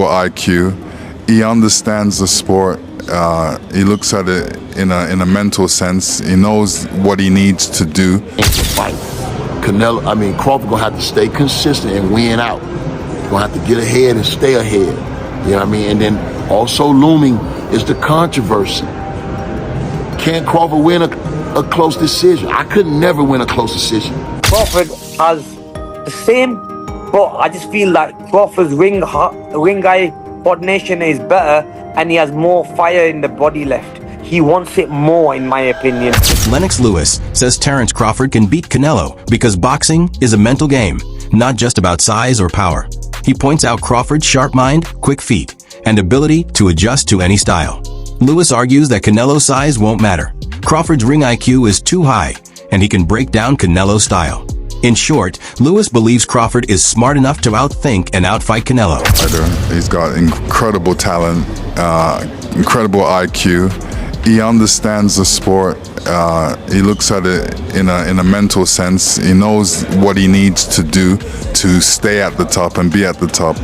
IQ. He understands the sport. He looks at it in a mental sense. He knows what he needs to do. Fight. Crawford gonna have to stay consistent and win out. Gonna have to get ahead and stay ahead. You know what I mean? And then also looming is the controversy. Can Crawford win a close decision? I could never win a close decision. Crawford has the same, but I just feel like Crawford's ring eye coordination is better, and he has more fire in the body left. He wants it more, in my opinion. Lennox Lewis says Terence Crawford can beat Canelo because boxing is a mental game, not just about size or power. He points out Crawford's sharp mind, quick feet, and ability to adjust to any style. Lewis argues that Canelo's size won't matter. Crawford's ring IQ is too high, and he can break down Canelo's style. In short, Lewis believes Crawford is smart enough to outthink and outfight Canelo. He's got incredible talent, incredible IQ. He understands the sport. He looks at it in a mental sense. He knows what he needs to do to stay at the top and be at the top.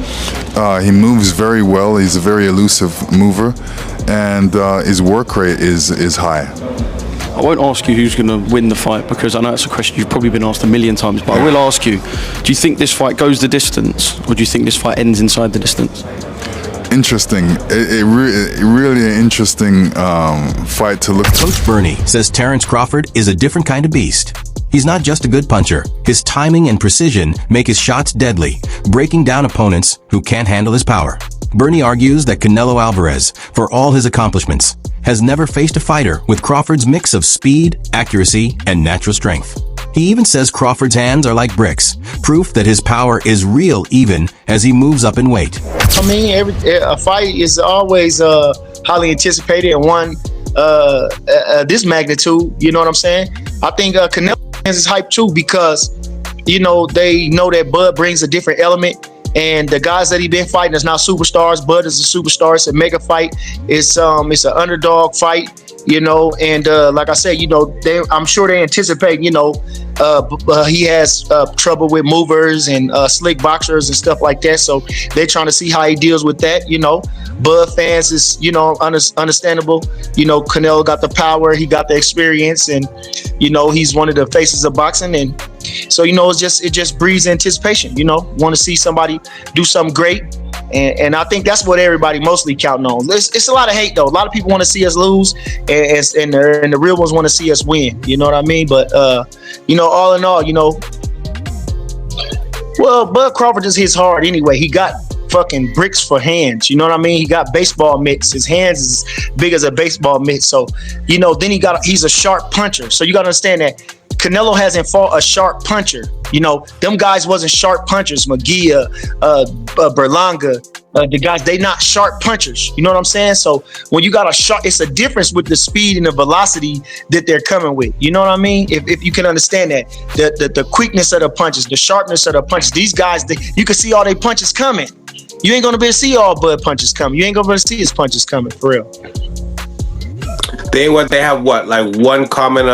He moves very well. He's a very elusive mover, and his work rate is high. I won't ask you who's going to win the fight, because I know it's a question you've probably been asked a million times, but I will ask you, do you think this fight goes the distance, or do you think this fight ends inside the distance? Interesting. Really an interesting fight to look at. Coach Bernie says Terence Crawford is a different kind of beast. He's not just a good puncher. His timing and precision make his shots deadly, breaking down opponents who can't handle his power. Bernie argues that Canelo Alvarez, for all his accomplishments, has never faced a fighter with Crawford's mix of speed, accuracy, and natural strength. He even says Crawford's hands are like bricks, proof that his power is real even as he moves up in weight. I mean, a fight is always highly anticipated, and one this magnitude, you know what I'm saying? I think Canelo is hyped too, because, you know, they know that Bud brings a different element. And the guys that he been fighting is now superstars. Bud is a superstar. It's a mega fight. It's an underdog fight, you know. And like I said, you know, I'm sure they anticipate, you know, he has trouble with movers and slick boxers and stuff like that. So they're trying to see how he deals with that, you know. Bud fans is, you know, understandable. You know, Canelo got the power, he got the experience, and, you know, he's one of the faces of boxing. And so, you know, it just breeds anticipation, you know, want to see somebody do something great. And I think that's what everybody mostly counting on. It's a lot of hate, though. A lot of people want to see us lose, and the real ones want to see us win. You know what I mean? But, you know, all in all, you know, well, Bud Crawford just hits hard anyway. He got fucking bricks for hands. You know what I mean? He got baseball mitts. His hands is as big as a baseball mitt. So, you know, then he's a sharp puncher. So you got to understand that Canelo hasn't fought a sharp puncher. You know, them guys wasn't sharp punchers. Magia, Berlanga, the guys, they not sharp punchers. You know what I'm saying? So when you got a sharp, it's a difference with the speed and the velocity that they're coming with. You know what I mean? If you can understand that, the quickness of the punches, the sharpness of the punches, these guys, you can see all their punches coming. You ain't gonna be able to see all Bud punches coming. You ain't gonna be able to see his punches coming, for real. They have like one common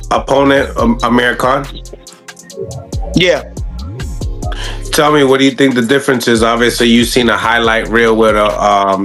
opponent, Amir Khan? Yeah. Tell me, what do you think the difference is? Obviously, you've seen a highlight reel with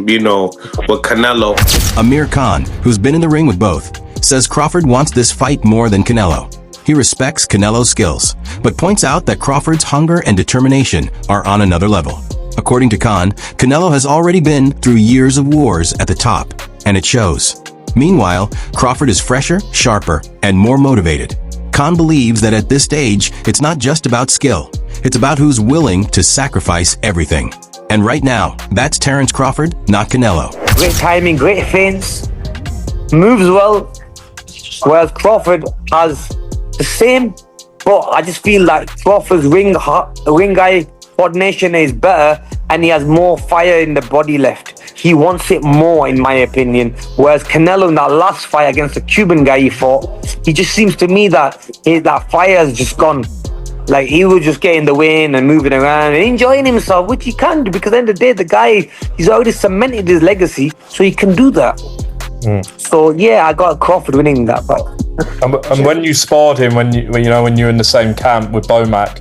you know, with Canelo. Amir Khan, who's been in the ring with both, says Crawford wants this fight more than Canelo. He respects Canelo's skills, but points out that Crawford's hunger and determination are on another level. According to Khan, Canelo has already been through years of wars at the top, and it shows. Meanwhile, Crawford is fresher, sharper, and more motivated. Khan believes that at this stage, it's not just about skill. It's about who's willing to sacrifice everything. And right now, that's Terence Crawford, not Canelo. Great timing, great feints, moves well, whereas Crawford has the same, but I just feel like Crawford's ring eye coordination is better, and he has more fire in the body left. He wants it more, in my opinion. Whereas Canelo, in that last fight against the Cuban guy he fought, he just seems to me that that fire has just gone. Like, he was just getting the win and moving around and enjoying himself, which he can do, because at the end of the day, the guy, he's already cemented his legacy, so he can do that. So yeah, I got Crawford winning that fight. And when you sparred him, when you were in the same camp with Bomac,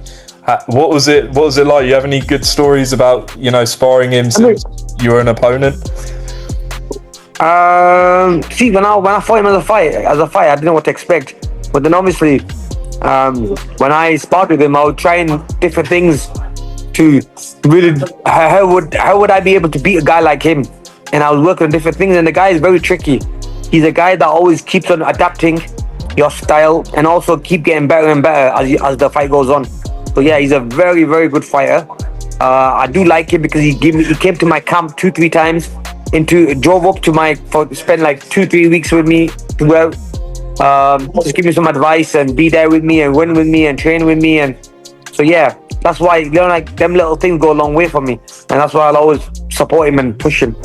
What was it like? You have any good stories about, sparring him since you were an opponent? See, when I fought him as a fight, I didn't know what to expect. But then obviously, when I sparred with him, I would try different things to really, how would I be able to beat a guy like him? And I was working on different things, and the guy is very tricky. He's a guy that always keeps on adapting your style and also keep getting better and better as the fight goes on. So yeah, he's a very, very good fighter. I do like him because he came to my camp 2-3 times, drove up to spend like 2-3 weeks with me to just give me some advice and be there with me and run with me and train with me. And so yeah, that's why like them little things go a long way for me, and that's why I'll always support him and push him.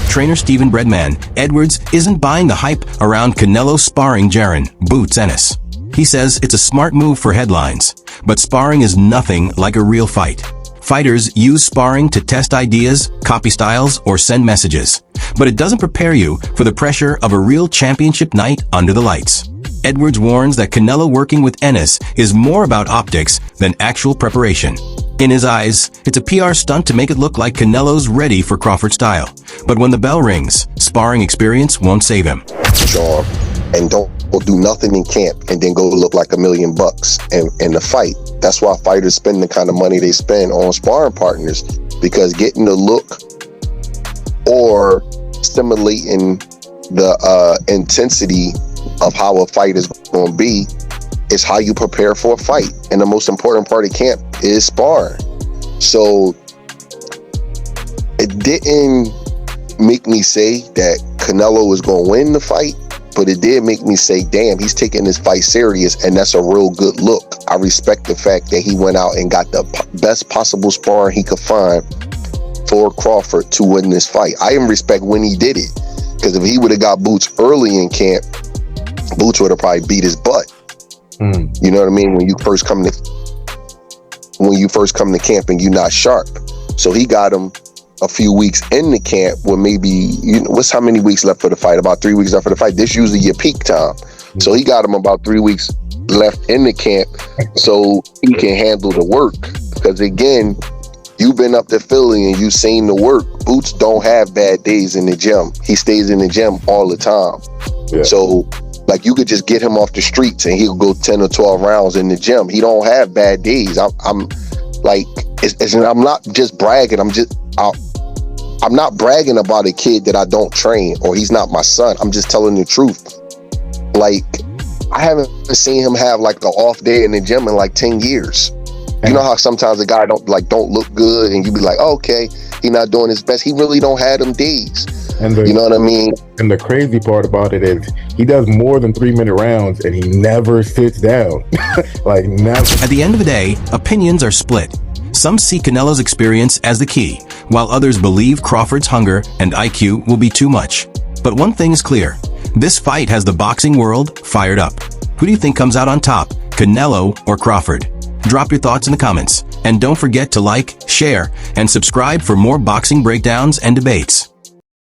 Trainer Stephen Breadman Edwards isn't buying the hype around Canelo sparring Jaron Boots Ennis. He says it's a smart move for headlines, but sparring is nothing like a real fight. Fighters use sparring to test ideas, copy styles, or send messages, but it doesn't prepare you for the pressure of a real championship night under the lights. Edwards warns that Canelo working with Ennis is more about optics than actual preparation. In his eyes, it's a PR stunt to make it look like Canelo's ready for Crawford style. But when the bell rings, sparring experience won't save him. Job and don't do nothing in camp and then go look like $1 million in the fight. That's why fighters spend the kind of money they spend on sparring partners, because getting the look or stimulating the intensity of how a fight is going to be is how you prepare for a fight. And the most important part of camp is sparring. So it didn't make me say that Canelo was going to win the fight, but it did make me say, damn, he's taking this fight serious, and that's a real good look. I respect the fact that he went out and got the best possible sparring he could find for Crawford to win this fight. I even respect when he did it, because if he would have got Boots early in camp, Boots would have probably beat his butt. You know what I mean? When you first come to camp and you're not sharp. So he got him a few weeks in the camp where maybe, what's how many weeks left for the fight? About 3 weeks left for the fight. This usually your peak time. So he got him about 3 weeks left in the camp so he can handle the work. Because again, you've been up to Philly and you've seen the work. Boots don't have bad days in the gym. He stays in the gym all the time. Yeah. So like you could just get him off the streets and he'll go 10 or 12 rounds in the gym. He don't have bad days. I'm like, I'm not just bragging. I'm not bragging about a kid that I don't train or he's not my son. I'm just telling the truth. Like, I haven't seen him have like an off day in the gym in like 10 years. You know how sometimes a guy don't look good and you be like, oh, okay, he not doing his best. He really don't have them days. You know what I mean? And the crazy part about it is he does more than 3-minute rounds and he never sits down. Like, never. At the end of the day, opinions are split. Some see Canelo's experience as the key, while others believe Crawford's hunger and IQ will be too much. But one thing is clear. This fight has the boxing world fired up. Who do you think comes out on top, Canelo or Crawford? Drop your thoughts in the comments. And don't forget to like, share, and subscribe for more boxing breakdowns and debates.